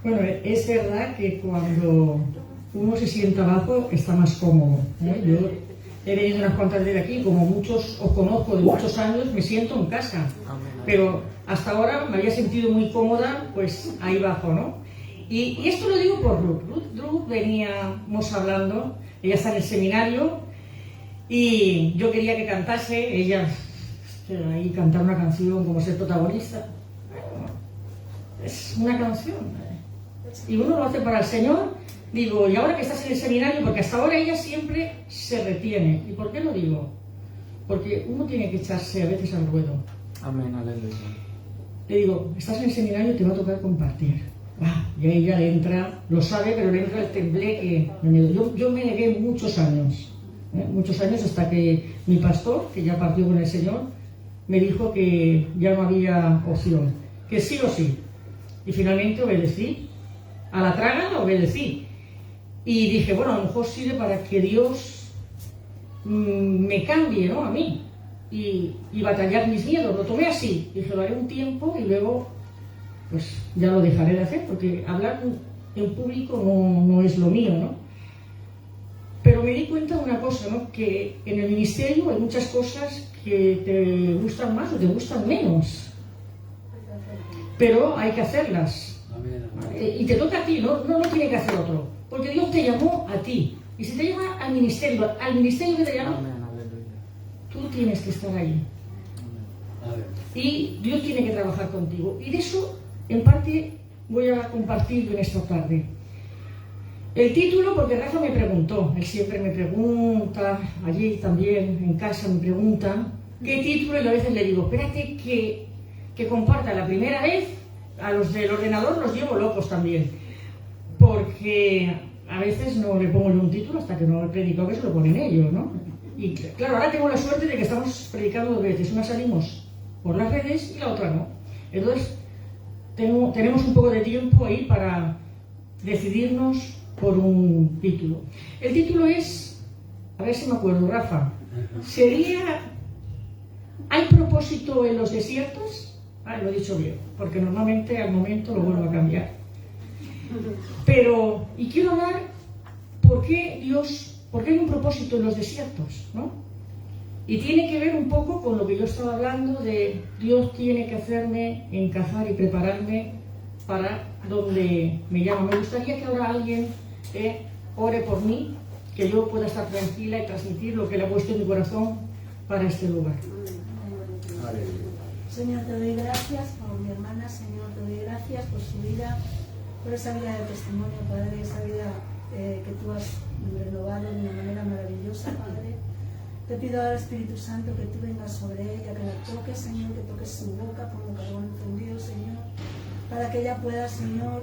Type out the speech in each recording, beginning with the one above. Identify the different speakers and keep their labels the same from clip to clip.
Speaker 1: Bueno, es verdad que cuando uno se sienta abajo está más cómodo, ¿eh? Yo he venido unas cuantas de aquí, como muchos os conozco de muchos años, me siento en casa. Pero hasta ahora me había sentido muy cómoda, pues ahí abajo, ¿no? Y esto lo digo por Ruth. Ruth veníamos hablando, ella está en el seminario y yo quería que cantase, ella ahí cantar una canción como ser protagonista. Es una canción. Y uno lo hace para el Señor. Digo, y ahora que estás en el seminario, porque hasta ahora ella siempre se retiene. ¿Y por qué lo digo? Porque uno tiene que echarse a veces al ruedo.
Speaker 2: Amén, aleluya.
Speaker 1: Le digo, estás en el seminario y te va a tocar compartir. Y a ella le entra, lo sabe, pero le entra el tembleque. Yo me negué muchos años hasta que mi pastor, que ya partió con el Señor, me dijo que ya no había opción, que sí o sí. Y finalmente obedecí. A la traga obedecí. Y dije, bueno, a lo mejor sirve para que Dios me cambie, ¿no? A mí. Y batallar mis miedos. Lo tomé así. Dije, lo haré un tiempo y luego, pues ya lo dejaré de hacer, porque hablar en público no es lo mío, ¿no? Pero me di cuenta de una cosa, ¿no? Que en el ministerio hay muchas cosas que te gustan más o te gustan menos. Pero hay que hacerlas. Y te toca a ti, no tiene que hacer otro. Porque Dios te llamó a ti. Y si te llama al ministerio que te llama, tú tienes que estar ahí. Y Dios tiene que trabajar contigo. Y de eso, en parte, voy a compartir en esta tarde. El título, porque Rafa me preguntó, él siempre me pregunta, allí también, en casa me pregunta, ¿qué título? Y a veces le digo, espérate que comparta la primera vez. A los del ordenador los llevo locos también, porque a veces no le pongo un título hasta que no he predicado, que se lo ponen ellos, ¿no? Y claro, ahora tengo la suerte de que estamos predicando dos veces, una salimos por las redes y la otra no. Entonces, tenemos un poco de tiempo ahí para decidirnos por un título. El título es, a ver si me acuerdo, Rafa, sería ¿hay propósito en los desiertos? Lo he dicho bien, porque normalmente al momento lo vuelvo a cambiar. Pero, y quiero hablar por qué hay un propósito en los desiertos, ¿no? Y tiene que ver un poco con lo que yo estaba hablando de Dios tiene que hacerme encajar y prepararme para donde me llama. Me gustaría que ahora alguien ore por mí, que yo pueda estar tranquila y transmitir lo que Él ha puesto en mi corazón para este lugar.
Speaker 3: Señor, te doy gracias por mi hermana, Señor, te doy gracias por su vida, por esa vida de testimonio, Padre, esa vida que tú has renovado de una manera maravillosa, Padre. Te pido ahora, Espíritu Santo, que tú vengas sobre ella, que la toques, Señor, que toques su boca como carbón encendido, Señor, para que ella pueda, Señor,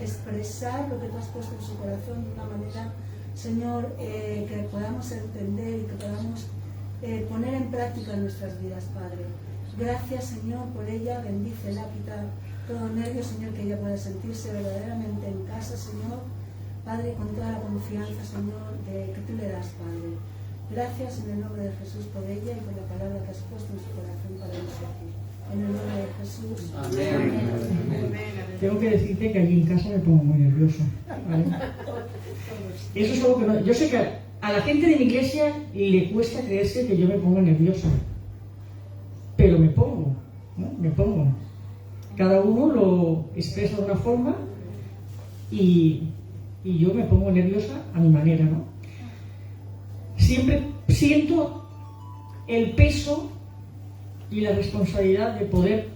Speaker 3: expresar lo que tú has puesto en su corazón de una manera, Señor, que podamos entender y que podamos poner en práctica en nuestras vidas, Padre. Gracias, Señor, por ella, bendícela, quita todo nervio, Señor, que ella pueda sentirse verdaderamente en casa, Señor, Padre, con toda la confianza, Señor, que tú le das, Padre. Gracias en el nombre de Jesús por ella y por la palabra que has puesto en su corazón para nosotros. En el nombre de Jesús.
Speaker 2: Amén.
Speaker 3: Amén.
Speaker 1: Tengo que decirte que allí en casa me pongo muy nerviosa, ¿vale? Eso es algo que no... Yo sé que a la gente de mi iglesia le cuesta creerse que yo me pongo nerviosa. Pero me pongo, ¿no? Me pongo. Cada uno lo expresa de una forma y yo me pongo nerviosa a mi manera, ¿no? Siempre siento el peso y la responsabilidad de poder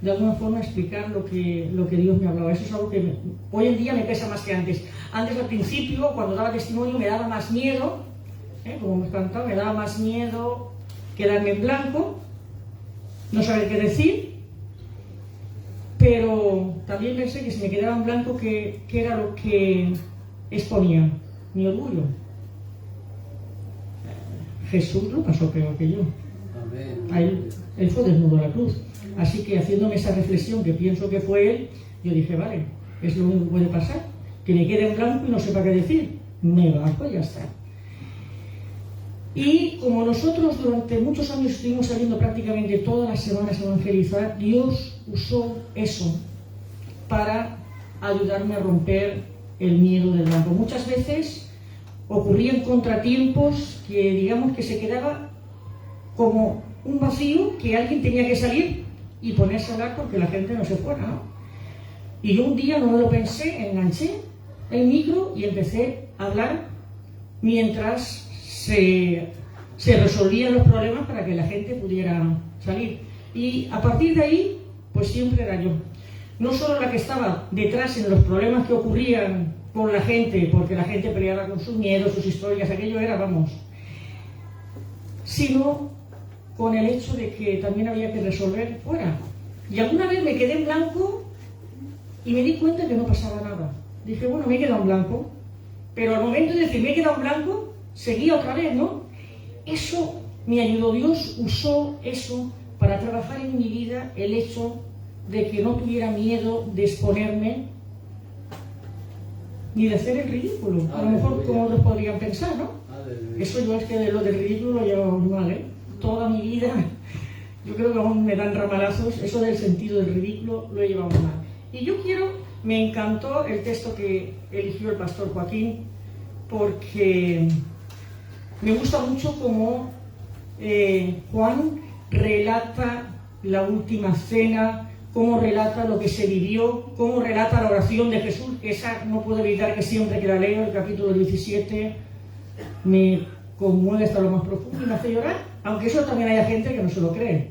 Speaker 1: de alguna forma explicar lo que Dios me hablaba. Eso es algo que hoy en día me pesa más que antes. Antes, al principio, cuando daba testimonio, me daba más miedo, como me cantaba, me daba más miedo quedarme en blanco, no saber qué decir, pero también pensé que si me quedaba en blanco, ¿qué era lo que exponía? Mi orgullo. Jesús lo pasó peor que yo. Él fue desnudo a la cruz. Así que haciéndome esa reflexión, que pienso que fue él, yo dije, vale, es lo único que puede pasar, que me quede en blanco y no sepa qué decir. Me bajo y ya está. Y como nosotros durante muchos años estuvimos saliendo prácticamente todas las semanas a evangelizar, Dios usó eso para a ayudarme a romper el miedo del blanco. Muchas veces ocurrían contratiempos que digamos que se quedaba como un vacío, que alguien tenía que salir y ponerse a hablar porque la gente no se fuera, ¿no? Y yo un día no me lo pensé, enganché el micro y empecé a hablar mientras se resolvían los problemas para que la gente pudiera salir. Y a partir de ahí, pues siempre era yo. No solo la que estaba detrás en los problemas que ocurrían con la gente, porque la gente peleaba con sus miedos, sus historias, aquello era, vamos, sino con el hecho de que también había que resolver fuera. Y alguna vez me quedé en blanco y me di cuenta que no pasaba nada. Dije, bueno, me he quedado en blanco, pero al momento de decir me he quedado en blanco, seguía otra vez, ¿no? Eso me ayudó, Dios usó eso para trabajar en mi vida, el hecho de que no tuviera miedo de exponerme ni de hacer el ridículo, a lo mejor como otros podrían pensar, ¿no? Eso yo es que de lo del ridículo lo llevo muy mal, ¿eh? Toda mi vida, yo creo que aún me dan ramalazos, eso del sentido del ridículo lo he llevado muy mal. Y yo me encantó el texto que eligió el pastor Joaquín, porque me gusta mucho cómo Juan relata la última cena, cómo relata lo que se vivió, cómo relata la oración de Jesús, que esa no puedo evitar que siempre que la leo, el capítulo 17, me conmueve hasta lo más profundo y me hace llorar, aunque eso también haya gente que no se lo cree,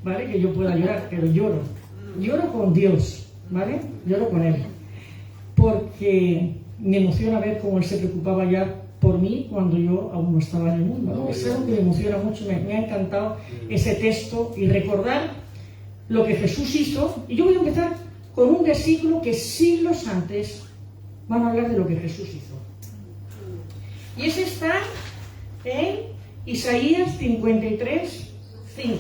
Speaker 1: ¿vale? Que yo pueda llorar, pero lloro con Dios, ¿vale? Lloro con Él, porque me emociona ver cómo Él se preocupaba ya por mí cuando yo aún no estaba en el mundo, ¿no? Es algo que me emociona mucho, me ha encantado ese texto y recordar lo que Jesús hizo. Y yo voy a empezar con un versículo que siglos antes van a hablar de lo que Jesús hizo. Y ese está en Isaías 53, 5.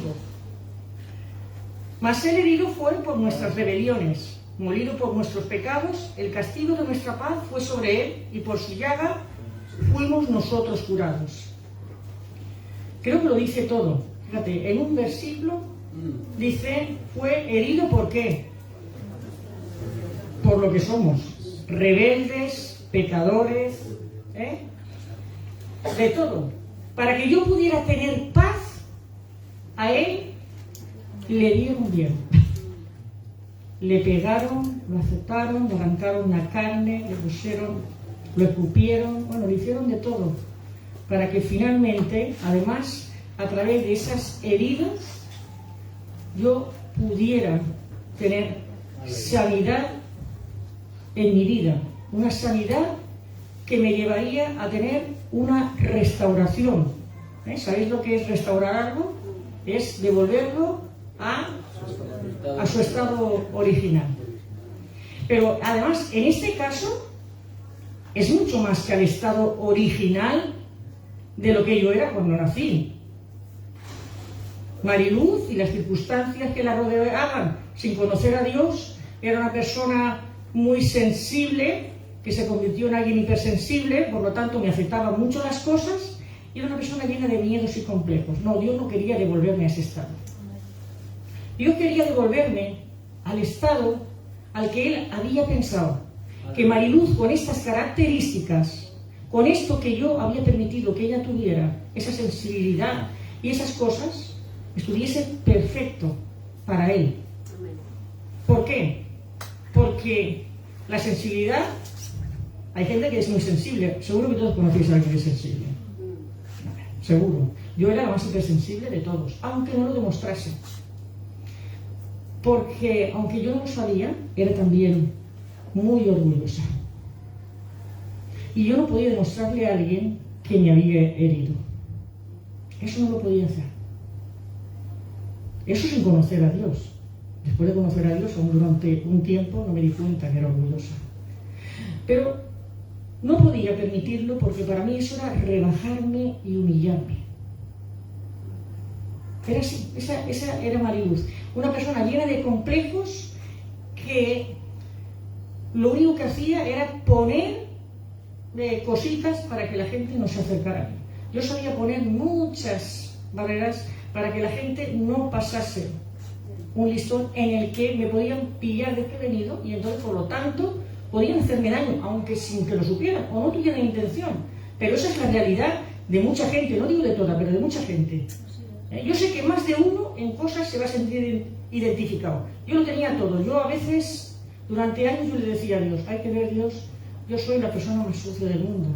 Speaker 1: Mas él herido fue por nuestras rebeliones, molido por nuestros pecados, el castigo de nuestra paz fue sobre él, y por su llaga fuimos nosotros curados. Creo que lo dice todo. Fíjate, en un versículo dice, fue herido ¿por qué? Por lo que somos, rebeldes, pecadores, de todo. Para que yo pudiera tener paz, a él le dieron bien. Le pegaron, lo azotaron, le arrancaron la carne, le pusieron, lo escupieron, bueno, le hicieron de todo. Para que finalmente, además, a través de esas heridas, yo pudiera tener sanidad en mi vida, una sanidad que me llevaría a tener una restauración. ¿Sabéis lo que es restaurar algo? Es devolverlo a su estado original. Pero además, en este caso, es mucho más que al estado original de lo que yo era cuando nací. Mariluz y las circunstancias que la rodeaban sin conocer a Dios, era una persona muy sensible, que se convirtió en alguien hipersensible, por lo tanto me afectaban mucho las cosas, y era una persona llena de miedos y complejos. No, Dios no quería devolverme a ese estado. Dios quería devolverme al estado al que Él había pensado, que Mariluz, con estas características, con esto que yo había permitido que ella tuviera, esa sensibilidad y esas cosas, estuviese perfecto para Él. ¿Por qué? Porque la sensibilidad, hay gente que es muy sensible, seguro que todos conocéis a alguien que es sensible, seguro. Yo era la más hipersensible de todos, aunque no lo demostrase, porque aunque yo no lo sabía, era también muy orgullosa, y yo no podía demostrarle a alguien que me había herido. Eso no lo podía hacer. Eso sin conocer a Dios. Después de conocer a Dios, aún durante un tiempo no me di cuenta que era orgullosa. Pero no podía permitirlo, porque para mí eso era rebajarme y humillarme. Era así, esa era Mariluz. Una persona llena de complejos que lo único que hacía era poner cositas para que la gente no se acercara a mí. Yo sabía poner muchas barreras para que la gente no pasase un listón en el que me podían pillar desprevenido, y entonces, por lo tanto, podían hacerme daño, aunque sin que lo supieran o no tuvieran intención. Pero esa es la realidad de mucha gente, no digo de toda, pero de mucha gente. Yo sé que más de uno en cosas se va a sentir identificado. Yo lo tenía todo. Yo a veces, durante años, yo le decía a Dios, hay que ver, Dios, yo soy la persona más sucia del mundo,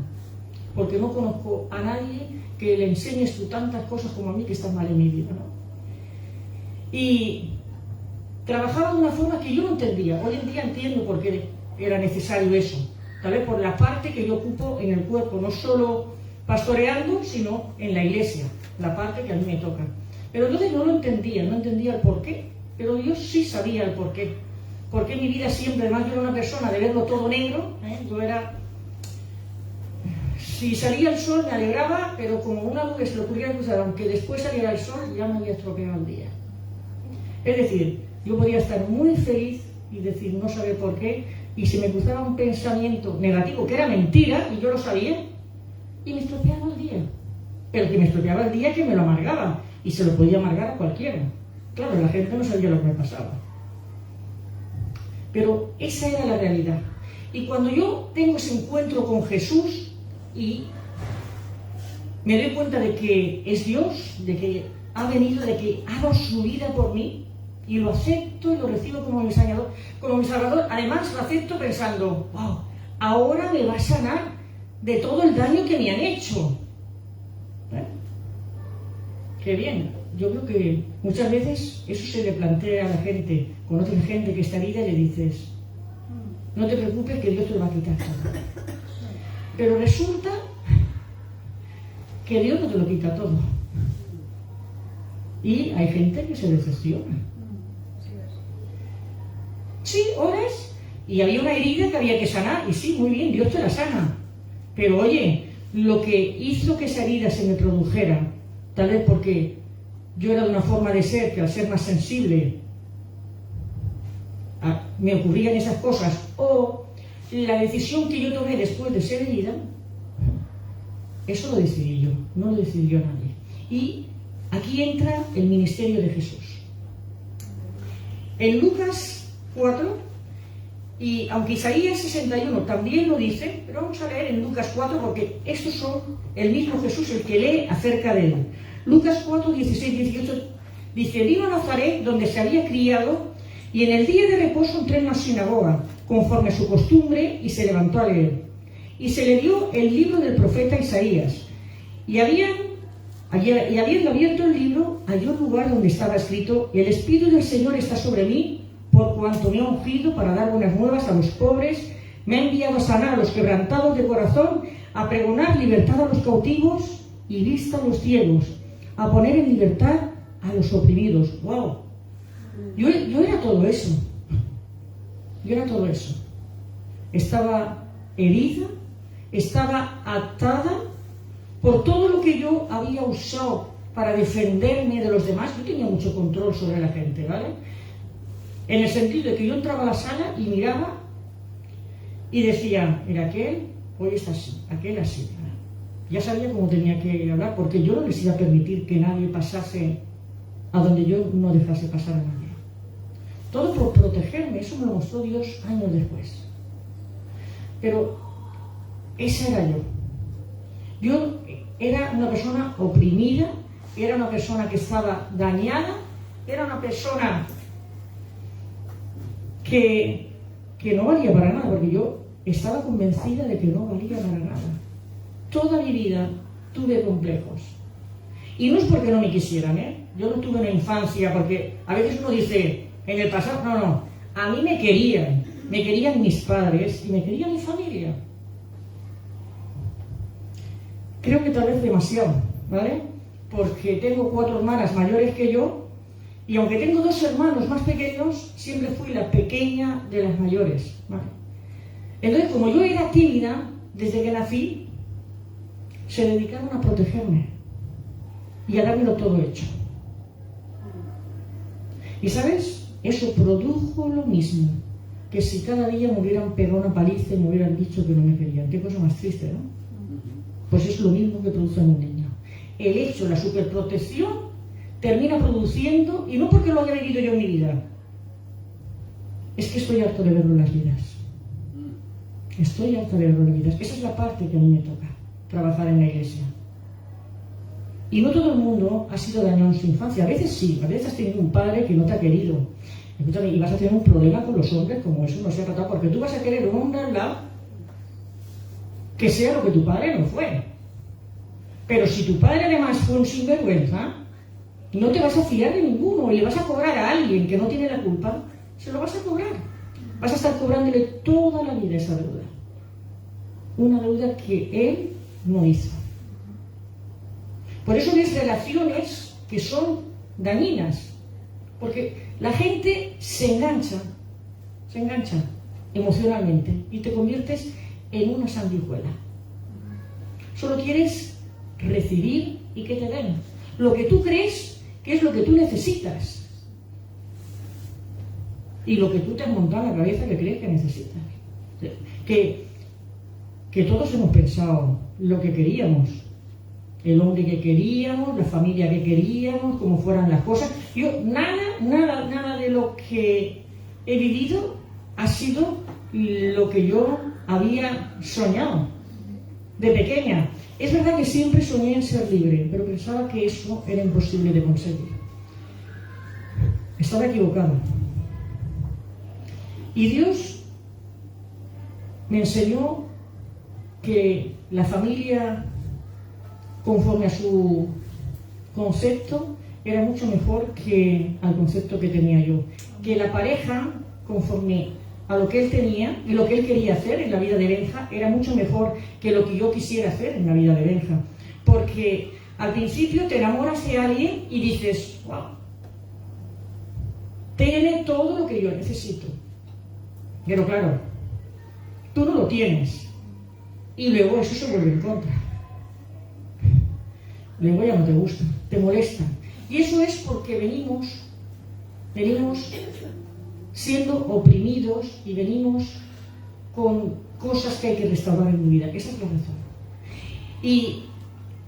Speaker 1: porque no conozco a nadie que le enseñes tú tantas cosas como a mí que están mal en mi vida, ¿no? Y trabajaba de una forma que yo no entendía. Hoy en día entiendo por qué era necesario eso. Tal vez por la parte que yo ocupo en el cuerpo, no solo pastoreando, sino en la iglesia, la parte que a mí me toca. Pero entonces no lo entendía, no entendía el porqué, pero Dios sí sabía el porqué. Porque mi vida siempre, además yo era una persona de verlo todo negro, yo era... Si salía el sol me alegraba, pero como una nube se le ocurría cruzar, aunque después saliera el sol, ya me había estropeado el día. Es decir, yo podía estar muy feliz y decir no saber por qué, y si me cruzaba un pensamiento negativo, que era mentira, y yo lo sabía, y me estropeaba el día. Pero que me estropeaba el día que me lo amargaba, y se lo podía amargar a cualquiera. Claro, la gente no sabía lo que me pasaba. Pero esa era la realidad. Y cuando yo tengo ese encuentro con Jesús y me doy cuenta de que es Dios, de que ha venido, de que ha dado su vida por mí, y lo acepto y lo recibo como mi Salvador, además lo acepto pensando, wow, ahora me va a sanar de todo el daño que me han hecho. Qué bien. Yo creo que muchas veces eso se le plantea a la gente. Conoces gente que está herida y le dices, no te preocupes que Dios te lo va a quitar todo. Pero resulta que Dios no te lo quita todo. Y hay gente que se decepciona. Sí, oras, y había una herida que había que sanar, y sí, muy bien, Dios te la sana. Pero oye, lo que hizo que esa herida se me produjera, tal vez porque yo era de una forma de ser que al ser más sensible me ocurrían esas cosas, o la decisión que yo tomé después de ser herida, eso lo decidí yo, no lo decidió nadie. Y aquí entra el ministerio de Jesús. En Lucas 4, y aunque Isaías 61 también lo dice, pero vamos a leer en Lucas 4 porque estos son el mismo Jesús el que lee acerca de él. Lucas 4, 16, 18 dice, vino a Nazaret donde se había criado y en el día de reposo entró en la sinagoga conforme a su costumbre y se levantó a leer. Y se le dio el libro del profeta Isaías y habiendo abierto el libro halló el lugar donde estaba escrito, el Espíritu del Señor está sobre mí por cuanto me ha ungido para dar buenas nuevas a los pobres, me ha enviado a sanar a los quebrantados de corazón, a pregonar libertad a los cautivos y vista a los ciegos, a poner en libertad a los oprimidos. ¡Wow! Yo era todo eso. Yo era todo eso. Estaba herida, estaba atada por todo lo que yo había usado para defenderme de los demás. Yo tenía mucho control sobre la gente, ¿vale? En el sentido de que yo entraba a la sala y miraba y decía, mira, aquel hoy está así, aquel así. Ya sabía cómo tenía que hablar porque yo no les iba a permitir que nadie pasase a donde yo no dejase pasar a nadie. Todo por protegerme, eso me lo mostró Dios años después. Pero esa era yo. Yo era una persona oprimida, era una persona que estaba dañada, era una persona que no valía para nada, porque yo estaba convencida de que no valía para nada. Toda mi vida tuve complejos. Y no es porque no me quisieran, Yo no tuve una infancia, porque a veces uno dice, en el pasado, no, a mí me querían mis padres y me quería mi familia. Creo que tal vez demasiado, ¿vale? Porque tengo 4 hermanas mayores que yo, y aunque tengo 2 hermanos más pequeños, siempre fui la pequeña de las mayores, ¿vale? Entonces, como yo era tímida, desde que nací, se dedicaron a protegerme y a dármelo todo hecho. Y ¿sabes? Eso produjo lo mismo que si cada día me hubieran pegado una paliza y me hubieran dicho que no me querían. Qué cosa más triste, ¿no? Pues es lo mismo que produce en un niño. El hecho, la superprotección, termina produciendo, y no porque lo haya vivido yo en mi vida, es que estoy harto de verlo en las vidas. Estoy harta de vidas. Esa es la parte que a mí me toca, trabajar en la iglesia. Y no todo el mundo ha sido dañado en su infancia. A veces sí, a veces has tenido un padre que no te ha querido. Escúchame, y vas a tener un problema con los hombres, como eso no se ha tratado, porque tú vas a querer un hombre al lado que sea lo que tu padre no fue. Pero si tu padre además fue un sinvergüenza, no te vas a fiar de ninguno y le vas a cobrar a alguien que no tiene la culpa, se lo vas a cobrar. Vas a estar cobrándole toda la vida esa deuda. Una deuda que él no hizo. Por eso ves relaciones que son dañinas. Porque la gente se engancha emocionalmente y te conviertes en una sanguijuela. Solo quieres recibir y que te den lo que tú crees que es lo que tú necesitas y lo que tú te has montado en la cabeza que crees que necesitas. Que todos hemos pensado lo que queríamos, el hombre que queríamos, la familia que queríamos, cómo fueran las cosas. Yo nada de lo que he vivido ha sido lo que yo había soñado de pequeña. Es verdad que siempre soñé en ser libre, pero pensaba que eso era imposible de conseguir. Estaba equivocado. Y Dios me enseñó que la familia, conforme a su concepto, era mucho mejor que al concepto que tenía yo. Que la pareja, conforme a lo que él tenía y lo que él quería hacer en la vida de Benja, era mucho mejor que lo que yo quisiera hacer en la vida de Benja. Porque al principio te enamoras de alguien y dices, wow, tiene todo lo que yo necesito. Pero claro, tú no lo tienes. Y luego eso se vuelve en contra. Luego ya no te gusta, te molesta. Y eso es porque venimos siendo oprimidos y venimos con cosas que hay que restaurar en mi vida. Esa es la razón. Y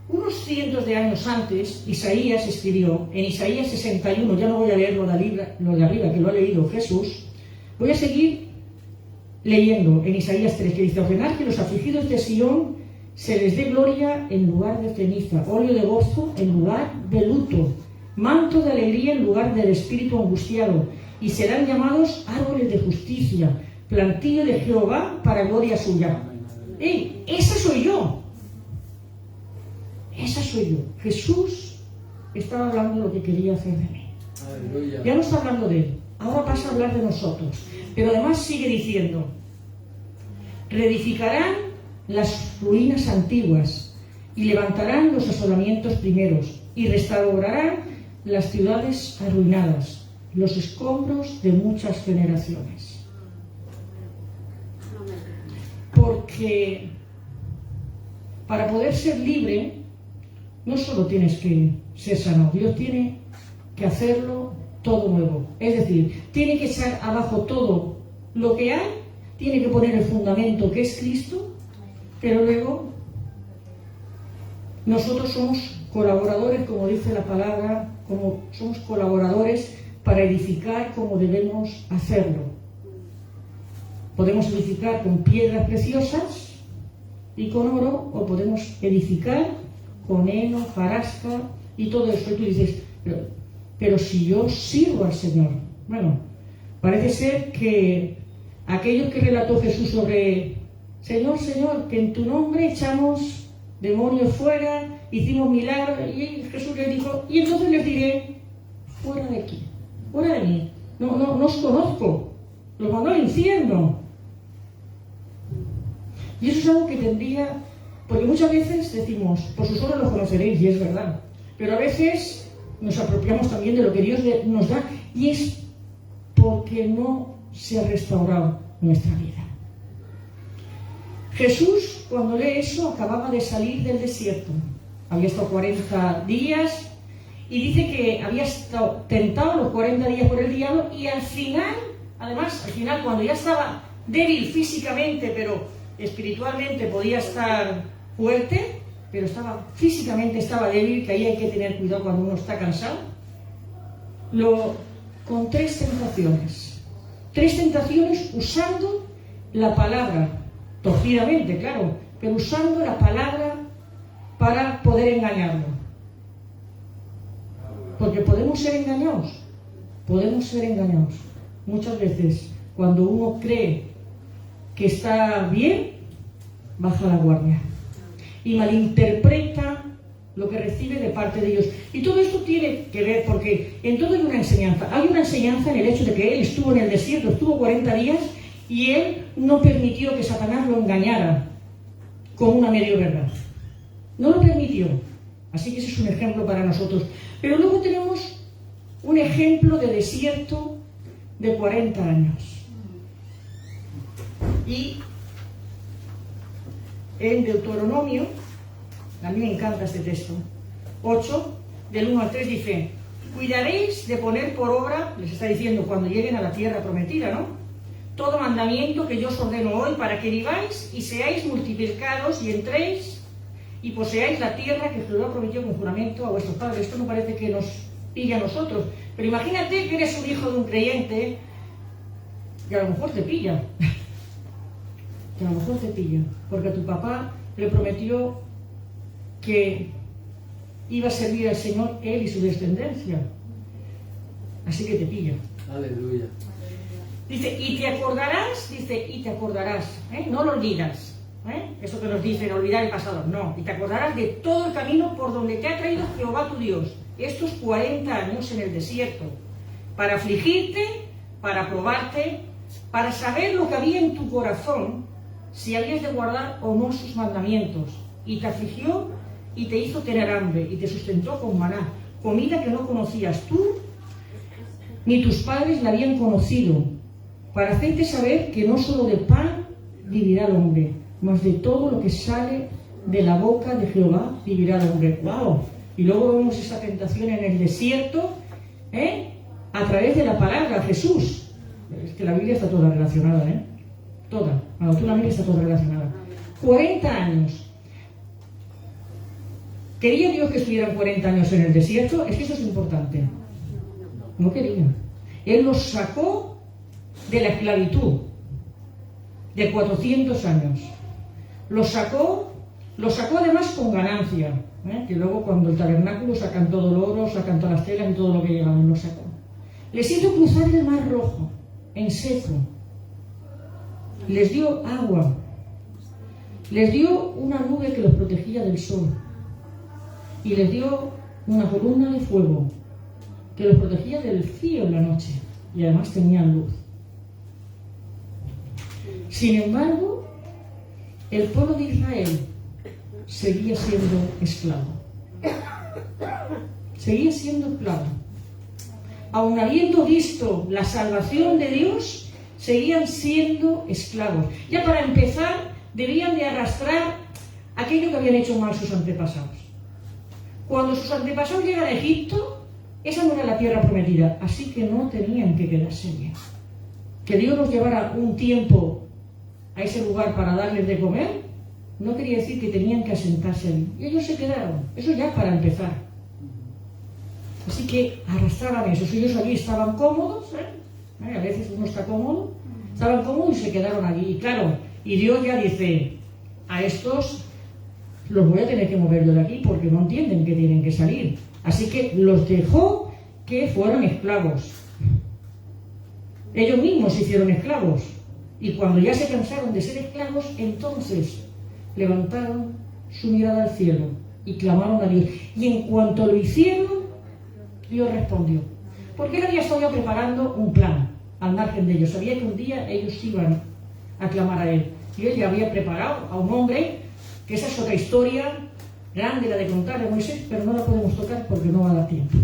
Speaker 1: unos cientos de años antes, Isaías escribió, en Isaías 61, ya no voy a leer lo de arriba, que lo ha leído Jesús, voy a seguir leyendo en Isaías 3, que dice: ordenar que los afligidos de Sión se les dé gloria en lugar de ceniza, óleo de gozo en lugar de luto, manto de alegría en lugar del espíritu angustiado, y serán llamados árboles de justicia, plantío de Jehová para gloria suya. Esa soy yo. Esa soy yo. Jesús estaba hablando de lo que quería hacer de mí. Aleluya. Ya no está hablando de él. Ahora pasa a hablar de nosotros. Pero además sigue diciendo: reedificarán las ruinas antiguas y levantarán los asolamientos primeros y restaurarán las ciudades arruinadas, los escombros de muchas generaciones. Porque para poder ser libre no solo tienes que ser sano, Dios tiene que hacerlo todo nuevo. Es decir, tiene que echar abajo todo lo que hay, tiene que poner el fundamento que es Cristo, pero luego nosotros somos colaboradores, como dice la palabra, como somos colaboradores para edificar como debemos hacerlo. Podemos edificar con piedras preciosas y con oro, o podemos edificar con heno, jarasca y todo eso. Y tú dices, pero si yo sirvo al Señor. Bueno, parece ser que aquello que relató Jesús sobre Señor, Señor, que en tu nombre echamos demonios fuera, hicimos milagros, y Jesús les dijo, y entonces les diré, fuera de aquí, fuera de mí, no os conozco, los mandó al infierno. Y eso es algo que tendría, porque muchas veces decimos, por sus obras los conoceréis, y es verdad, pero a veces nos apropiamos también de lo que Dios nos da, y es porque no se ha restaurado nuestra vida. Jesús, cuando lee eso, acababa de salir del desierto. Había estado 40 días y dice que había estado tentado los 40 días por el diablo, y al final, cuando ya estaba débil físicamente, pero espiritualmente podía estar fuerte, pero físicamente estaba débil, que ahí hay que tener cuidado cuando uno está cansado, con 3 tentaciones usando la palabra torcidamente, claro, pero usando la palabra para poder engañarlo. Porque podemos ser engañados. Muchas veces, cuando uno cree que está bien, baja la guardia y malinterpreta lo que recibe de parte de Dios. Y todo esto tiene que ver, porque en todo hay una enseñanza. Hay una enseñanza en el hecho de que él estuvo en el desierto, estuvo 40 días, y él no permitió que Satanás lo engañara con una medio verdad. No lo permitió. Así que ese es un ejemplo para nosotros. Pero luego tenemos un ejemplo de desierto de 40 años. Y en Deuteronomio, a mí me encanta este texto, 8, del 1 al 3 dice: cuidaréis de poner por obra, les está diciendo cuando lleguen a la tierra prometida, ¿no?, todo mandamiento que yo os ordeno hoy, para que viváis y seáis multiplicados y entréis y poseáis la tierra que Jehová prometió con juramento a vuestros padres. Esto no parece que nos pilla a nosotros, pero imagínate que eres un hijo de un creyente y a lo mejor te pilla. Porque a tu papá le prometió que iba a servir al Señor él y su descendencia. Así que te pilla.
Speaker 2: Aleluya.
Speaker 1: Dice, y te acordarás, no lo olvidas, eso que nos dicen, olvidar el pasado, no, y te acordarás de todo el camino por donde te ha traído Jehová tu Dios, estos 40 años en el desierto, para afligirte, para probarte, para saber lo que había en tu corazón, si habías de guardar o no sus mandamientos, y te afligió y te hizo tener hambre, y te sustentó con maná, comida que no conocías tú, ni tus padres la habían conocido, para hacerte saber que no solo de pan vivirá el hombre, mas de todo lo que sale de la boca de Jehová vivirá el hombre. ¡Wow! Y luego vemos esa tentación en el desierto, a través de la palabra Jesús. Es que la Biblia está toda relacionada, toda, cuando tú la miras está toda relacionada. 40 años. ¿Quería Dios que estuvieran 40 años en el desierto? Es que eso es importante. No quería. Él los sacó de la esclavitud de 400 años. Los sacó además con ganancia, que luego cuando el tabernáculo sacan todo el oro, sacan todas las telas y todo lo que llegaban, lo sacó. Les hizo cruzar el mar rojo en seco, les dio agua, les dio una nube que los protegía del sol y les dio una columna de fuego que los protegía del frío en la noche, y además tenían luz. Sin embargo, el pueblo de Israel seguía siendo esclavo. Seguía siendo esclavo. Aun habiendo visto la salvación de Dios, seguían siendo esclavos. Ya para empezar, debían de arrastrar aquello que habían hecho mal sus antepasados. Cuando sus antepasados llegan a Egipto, esa no era la tierra prometida, así que no tenían que quedarse bien. Que Dios los llevara un tiempo a ese lugar para darles de comer, no quería decir que tenían que asentarse allí. Y ellos se quedaron. Eso ya para empezar. Así que arrastraban eso. Ellos allí estaban cómodos, a veces uno está cómodo, estaban cómodos y se quedaron allí. Y claro, y Dios ya dice, a estos los voy a tener que mover yo de aquí porque no entienden que tienen que salir. Así que los dejó que fueran esclavos. Ellos mismos se hicieron esclavos. Y cuando ya se cansaron de ser esclavos, entonces levantaron su mirada al cielo y clamaron a Dios. Y en cuanto lo hicieron, Dios respondió. Porque él había estado ya preparando un plan al margen de ellos. Sabía que un día ellos iban a clamar a él. Y él ya había preparado a un hombre, que esa es otra historia grande, la de contar de Moisés, pero no la podemos tocar porque no va a dar tiempo.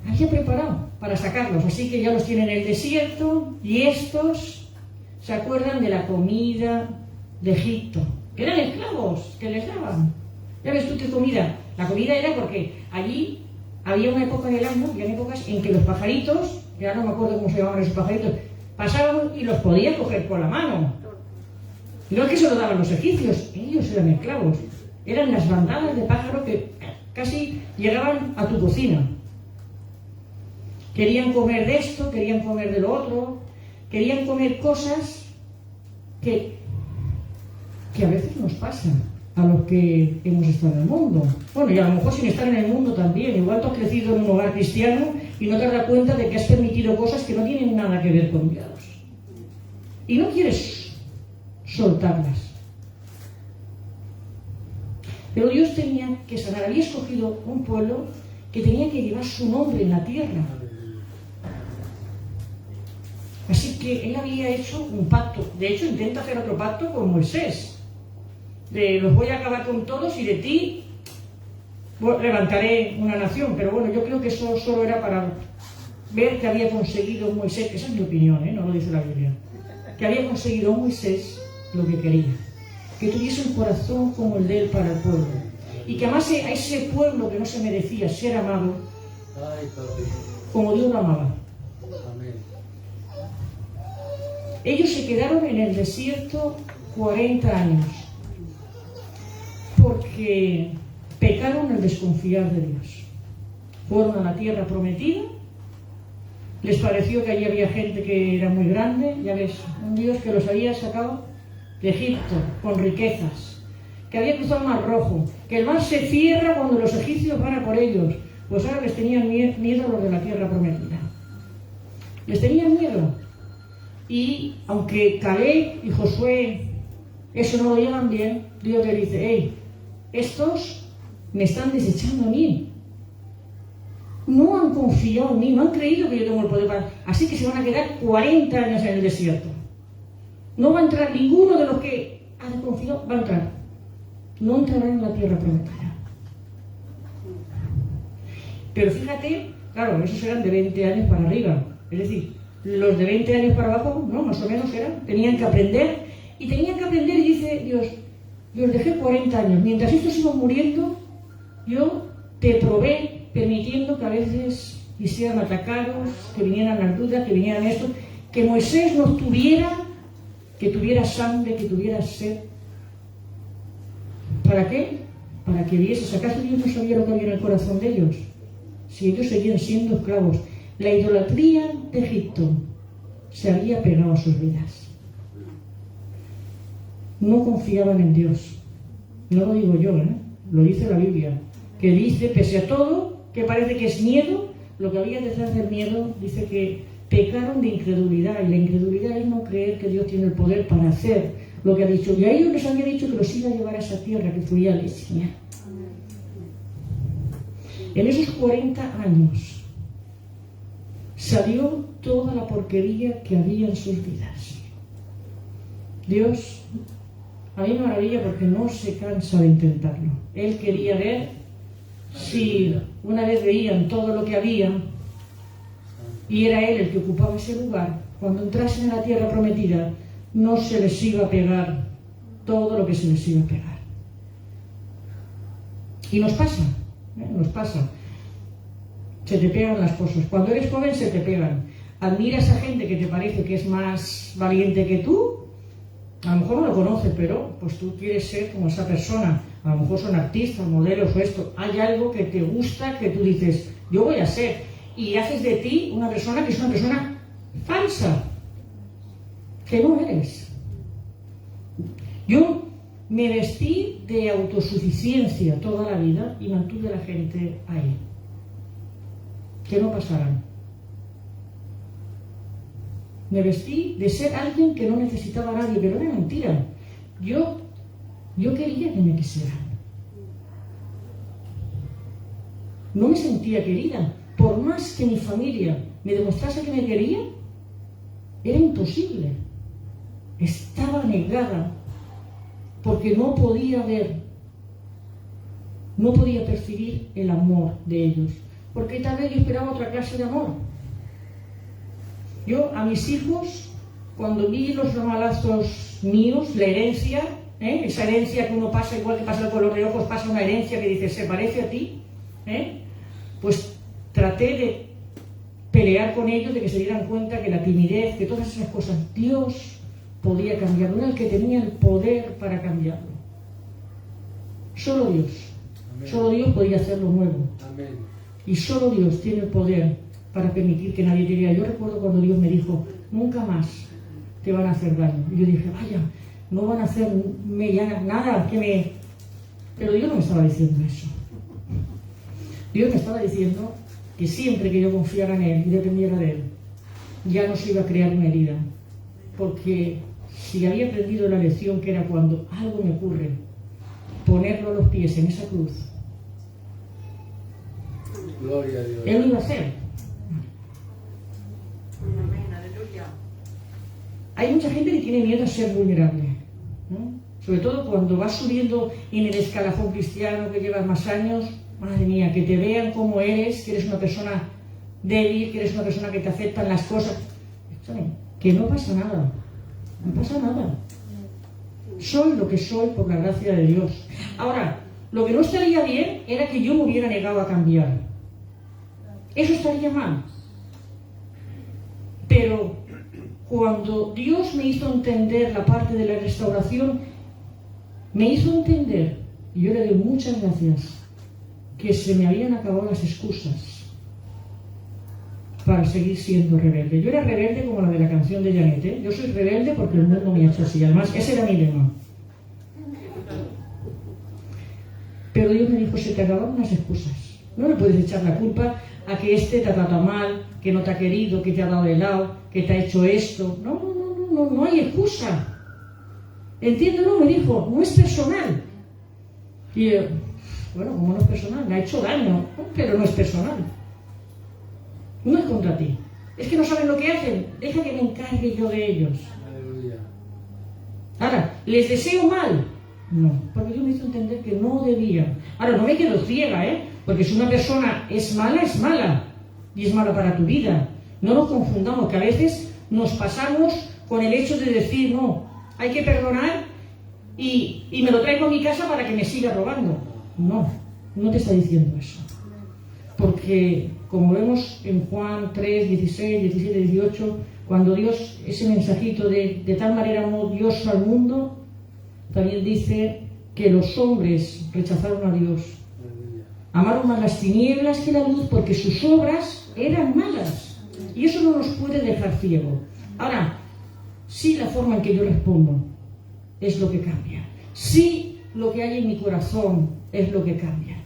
Speaker 1: Había preparado para sacarlos, así que ya los tienen en el desierto, y estos se acuerdan de la comida de Egipto, que eran esclavos, que les daban. Ya ves tú qué comida. La comida era porque allí había una época del año, y hay épocas en que los pajaritos, ya no me acuerdo cómo se llamaban esos pajaritos, pasaban y los podían coger con la mano. No es que se lo daban los egipcios, ellos eran esclavos. Eran las bandadas de pájaros que casi llegaban a tu cocina. Querían comer de esto, querían comer de lo otro, querían comer cosas que a veces nos pasa a los que hemos estado en el mundo. Bueno, y a lo mejor sin estar en el mundo también. Igual tú has crecido en un hogar cristiano y no te das cuenta de que has permitido cosas que no tienen nada que ver con Dios. Y no quieres soltarlas. Pero Dios tenía que sanar. Había escogido un pueblo que tenía que llevar su nombre en la tierra. Así que él había hecho un pacto. De hecho, intenta hacer otro pacto con Moisés. De los voy a acabar con todos y de ti levantaré una nación. Pero bueno, yo creo que eso solo era para ver que había conseguido Moisés, esa es mi opinión, no lo dice la Biblia, que había conseguido Moisés lo que quería. Que tuviese un corazón como el de él para el pueblo. Y que amase a ese pueblo que no se merecía ser amado como Dios lo amaba. Ellos se quedaron en el desierto 40 años porque pecaron al desconfiar de Dios. Fueron a la tierra prometida, les pareció que allí había gente que era muy grande, ya ves, un Dios que los había sacado de Egipto con riquezas, que había cruzado el Mar Rojo, que el mar se cierra cuando los egipcios van a por ellos. Pues ahora les tenían miedo a los de la tierra prometida. Les tenían miedo. Y aunque Caleb y Josué eso no lo llevan bien, Dios le dice: hey, estos me están desechando a mí. No han confiado en mí, no han creído que yo tengo el poder para... Así que se van a quedar 40 años en el desierto. No va a entrar ninguno de los que han confiado, va a entrar. No entrarán en la tierra prometida. Pero fíjate, claro, esos eran de 20 años para arriba. Es decir, los de 20 años para abajo, no, más o menos eran, tenían que aprender. Y tenían que aprender, y dice Dios, yo os dejé 40 años. Mientras estos iban muriendo, yo te probé, permitiendo que a veces quisieran atacaros, que vinieran las dudas, que vinieran esto, que Moisés no tuviera, que tuviera sangre, que tuviera sed. ¿Para qué? Para que vieses. ¿Acaso Dios no sabía lo que había en el corazón de ellos? Si ellos seguían siendo esclavos. La idolatría de Egipto se había pegado a sus vidas. No confiaban en Dios. No lo digo yo, lo dice la Biblia. Que dice, pese a todo, que parece que es miedo, lo que había detrás del miedo, dice que pecaron de incredulidad. Y la incredulidad es no creer que Dios tiene el poder para hacer lo que ha dicho. Y a ellos les había dicho que los iba a llevar a esa tierra que fluía leche y miel. En esos 40 años salió toda la porquería que había en sus vidas. Dios, a mí me maravilla porque no se cansa de intentarlo. Él quería ver si una vez veían todo lo que había y era Él el que ocupaba ese lugar, cuando entrasen en la tierra prometida, no se les iba a pegar todo lo que se les iba a pegar. Y nos pasa, nos pasa. Se te pegan las cosas. Cuando eres joven se te pegan. Admiras a gente que te parece que es más valiente que tú. A lo mejor no lo conoces, pero pues tú quieres ser como esa persona. A lo mejor son artistas, modelos o esto. Hay algo que te gusta, que tú dices, yo voy a ser. Y haces de ti una persona que es una persona falsa. Que no eres. Yo me vestí de autosuficiencia toda la vida y mantuve a la gente ahí. Que no pasaran. Me vestí de ser alguien que no necesitaba a nadie, pero era mentira. Yo quería que me quisieran. No me sentía querida. Por más que mi familia me demostrase que me quería, era imposible. Estaba negada porque no podía ver, no podía percibir el amor de ellos. Porque tal vez yo esperaba otra clase de amor. Yo a mis hijos, cuando vi los ramalazos míos, la herencia, esa herencia que uno pasa, igual que pasa el color de ojos, pasa una herencia que dice, se parece a ti, pues traté de pelear con ellos, de que se dieran cuenta que la timidez, que todas esas cosas, Dios podía cambiarlo, era el que tenía el poder para cambiarlo. Solo Dios. Amén. Solo Dios podía hacerlo nuevo. Amén. Y solo Dios tiene el poder para permitir que nadie te vea. Yo recuerdo cuando Dios me dijo, nunca más te van a hacer daño. Y yo dije, vaya, no van a hacerme ya nada que me... Pero Dios no me estaba diciendo eso. Dios me estaba diciendo que siempre que yo confiara en Él y dependiera de Él, ya no se iba a crear una herida. Porque si había aprendido la lección que era cuando algo me ocurre, ponerlo a los pies en esa cruz,
Speaker 2: Gloria a Dios.
Speaker 1: Él lo iba a hacer.
Speaker 4: Amén, aleluya.
Speaker 1: Hay mucha gente que tiene miedo a ser vulnerable, ¿no? Sobre todo cuando vas subiendo en el escalafón cristiano, que llevas más años. Madre mía, que te vean como eres, que eres una persona débil, que eres una persona que te aceptan las cosas. Que no pasa nada, no pasa nada. Soy lo que soy por la gracia de Dios. Ahora, lo que no estaría bien era que yo me hubiera negado a cambiar. Eso estaría mal. Pero cuando Dios me hizo entender la parte de la restauración, me hizo entender, y yo le doy muchas gracias, que se me habían acabado las excusas para seguir siendo rebelde. Yo era rebelde como la de la canción de Janet, ¿eh? Yo soy rebelde porque el mundo me ha hecho así. Además, ese era mi lema. Pero Dios me dijo, se te acabaron las excusas. No le puedes echar la culpa a que este te ha tratado mal, que no te ha querido, que te ha dado helado, que te ha hecho esto. No hay excusa. Entiéndelo, me dijo, no es personal. Y yo, bueno, como no es personal, me ha hecho daño, pero no es personal. No es contra ti. Es que no saben lo que hacen. Deja que me encargue yo de ellos.
Speaker 2: Aleluya.
Speaker 1: Ahora, ¿les deseo mal? No, porque Dios me hizo entender que no debía. Ahora, no me quedo ciega, porque si una persona es mala, y es mala para tu vida. No nos confundamos, que a veces nos pasamos con el hecho de decir, no, hay que perdonar y me lo traigo a mi casa para que me siga robando. No, no te está diciendo eso. Porque, como vemos en Juan 3, 16, 17, 18, cuando Dios, ese mensajito de tal manera amó Dios al mundo, también dice que los hombres rechazaron a Dios. Amaron más las tinieblas que la luz porque sus obras eran malas. Y eso no nos puede dejar ciego. Ahora, sí, la forma en que yo respondo es lo que cambia. Sí, lo que hay en mi corazón es lo que cambia.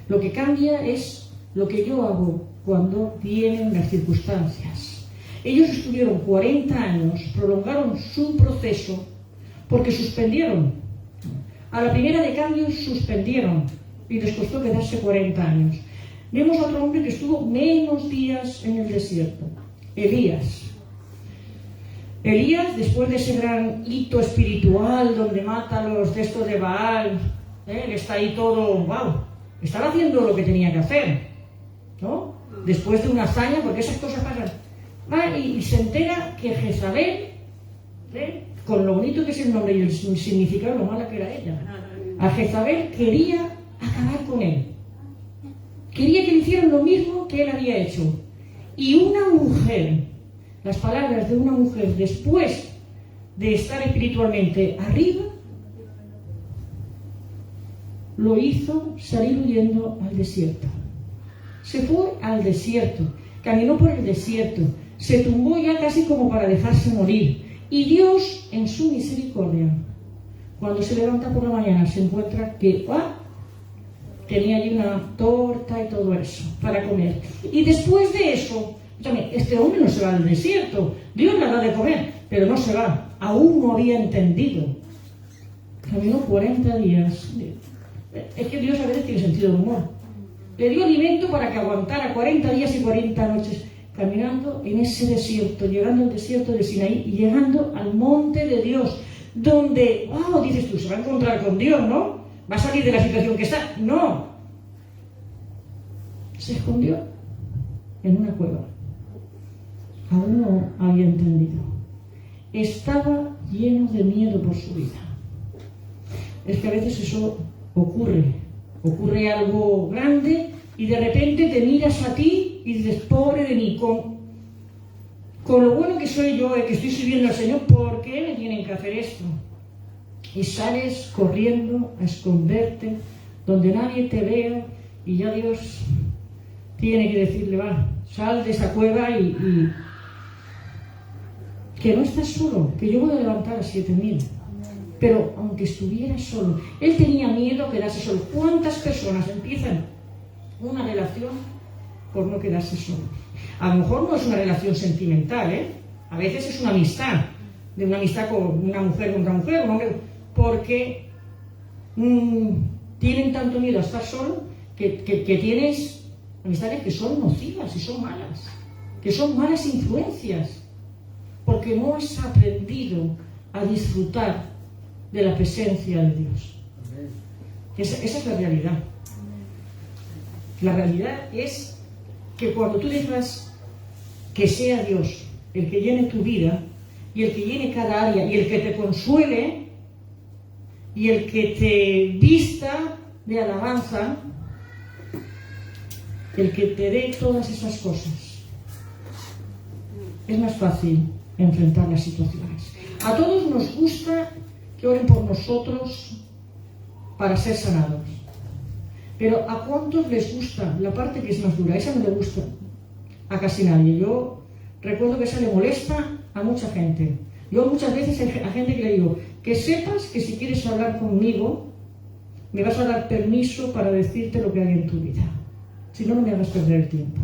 Speaker 1: Lo que cambia es lo que yo hago cuando vienen las circunstancias. Ellos estuvieron 40 años, prolongaron su proceso porque suspendieron. A la primera de cambios suspendieron y les costó quedarse 40 años. Vemos a otro hombre que estuvo menos días en el desierto, Elías. Elías, después de ese gran hito espiritual donde mata a los de estos de Baal, él está ahí todo, wow, estaba haciendo lo que tenía que hacer, ¿no? Después de una hazaña, porque esas cosas pasan. Y se entera que Jezabel, con lo bonito que es el nombre y el significado, lo mala que era ella, a Jezabel quería acabar con él. Quería que le hicieran lo mismo que él había hecho. Y una mujer, las palabras de una mujer después de estar espiritualmente arriba, lo hizo salir huyendo al desierto. Se fue al desierto, caminó por el desierto, se tumbó ya casi como para dejarse morir. Y Dios, en su misericordia, cuando se levanta por la mañana, se encuentra que tenía allí una torta y todo eso para comer. Y después de eso, este hombre no se va al desierto, Dios le da de comer, pero no se va, aún no había entendido. Caminó 40 días. Es que Dios a veces tiene sentido de humor. Le dio alimento para que aguantara 40 días y 40 noches caminando en ese desierto, llegando al desierto de Sinaí y llegando al monte de Dios, donde, dices tú, se va a encontrar con Dios, ¿no? ¿Va a salir de la situación que está? No. Se escondió en una cueva. Aún no había entendido. Estaba lleno de miedo por su vida. Es que a veces eso ocurre algo grande y de repente te miras a ti y dices, pobre de mí, con lo bueno que soy yo, que estoy sirviendo al Señor, ¿por qué me tienen que hacer esto? Y sales corriendo a esconderte donde nadie te vea y ya Dios tiene que decirle, sal de esa cueva y que no estás solo, que yo voy a levantar a 7.000. Pero aunque estuviera solo, él tenía miedo a quedarse solo. ¿Cuántas personas empiezan una relación por no quedarse solo? A lo mejor no es una relación sentimental, ¿eh? A veces es una amistad, de una amistad con una mujer contra mujer, un hombre, porque tienen tanto miedo a estar solo que tienes amistades que son nocivas y son malas, que son malas influencias, porque no has aprendido a disfrutar de la presencia de Dios. Esa es la realidad. La realidad es que cuando tú dejas que sea Dios el que llene tu vida y el que llene cada área y el que te consuele y el que te vista de alabanza, el que te dé todas esas cosas, es más fácil enfrentar las situaciones. A todos nos gusta que oren por nosotros para ser sanados. Pero ¿a cuántos les gusta la parte que es más dura? Esa no le gusta a casi nadie. Yo recuerdo que esa le molesta a mucha gente. Yo muchas veces a gente que le digo, que sepas que si quieres hablar conmigo, me vas a dar permiso para decirte lo que hay en tu vida. Si no, no me hagas perder el tiempo.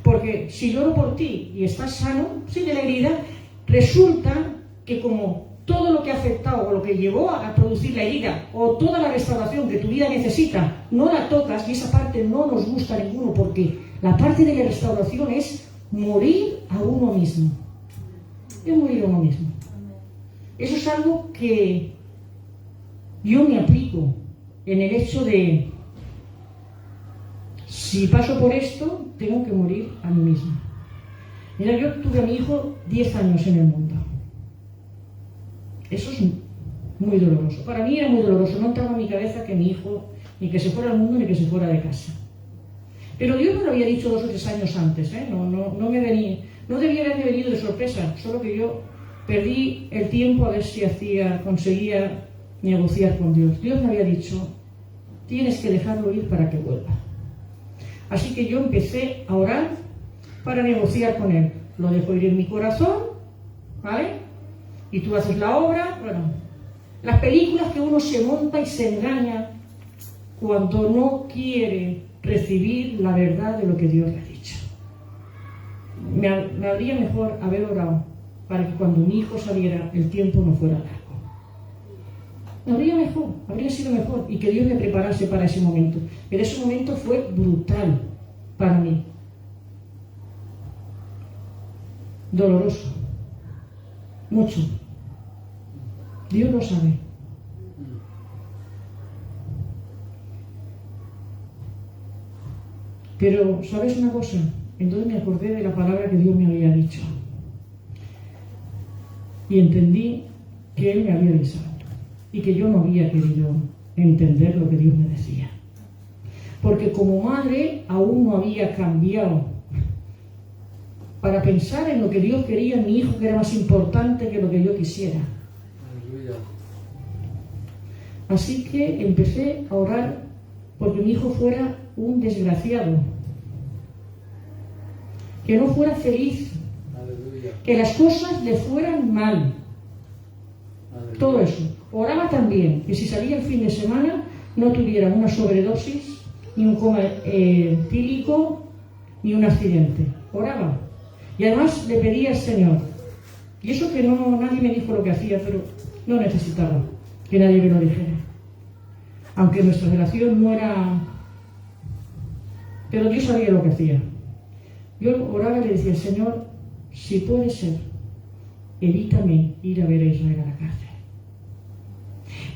Speaker 1: Porque si lloro por ti y estás sano, sin de la herida, resulta que como todo lo que ha afectado o lo que llevó a producir la herida o toda la restauración que tu vida necesita, no la tocas, y esa parte no nos gusta a ninguno, porque la parte de la restauración es morir a uno mismo. Es morir a uno mismo. Eso es algo que yo me aplico en el hecho de, si paso por esto, tengo que morir a mí mismo. Mira, yo tuve a mi hijo 10 años en el mundo. Eso es muy doloroso. Para mí era muy doloroso. No entraba en mi cabeza que mi hijo, ni que se fuera al mundo, ni que se fuera de casa. Pero Dios me lo había dicho 2 o 3 años antes, ¿eh? No debía haberme venido de sorpresa, solo que yo perdí el tiempo a ver si conseguía negociar con Dios. Dios me había dicho, tienes que dejarlo ir para que vuelva. Así que yo empecé a orar para negociar con Él. Lo dejo ir en mi corazón, ¿vale? Y tú haces la obra. Bueno, las películas que uno se monta y se engaña cuando no quiere recibir la verdad de lo que Dios le ha dicho. Me habría mejor haber orado para que cuando mi hijo saliera el tiempo no fuera largo. Habría sido mejor, y que Dios me preparase para ese momento. Pero ese momento fue brutal para mí. Doloroso. Mucho. Dios lo sabe. Pero, ¿sabes una cosa? Entonces me acordé de la palabra que Dios me había dicho. Y entendí que Él me había avisado. Y que yo no había querido entender lo que Dios me decía. Porque como madre aún no había cambiado para pensar en lo que Dios quería en mi hijo, que era más importante que lo que yo quisiera. Así que empecé a orar porque mi hijo fuera un desgraciado, que no fuera feliz, que las cosas le fueran mal. Todo eso. Oraba también que si salía el fin de semana no tuviera una sobredosis, ni un coma etílico, ni un accidente. Oraba. Y además le pedía al Señor. Y eso que nadie me dijo lo que hacía, pero no necesitaba que nadie me lo dijera. Aunque nuestra relación no era... Pero Dios sabía lo que hacía. Yo oraba y le decía, Señor, si puede ser, evítame ir a ver a Israel a la cárcel.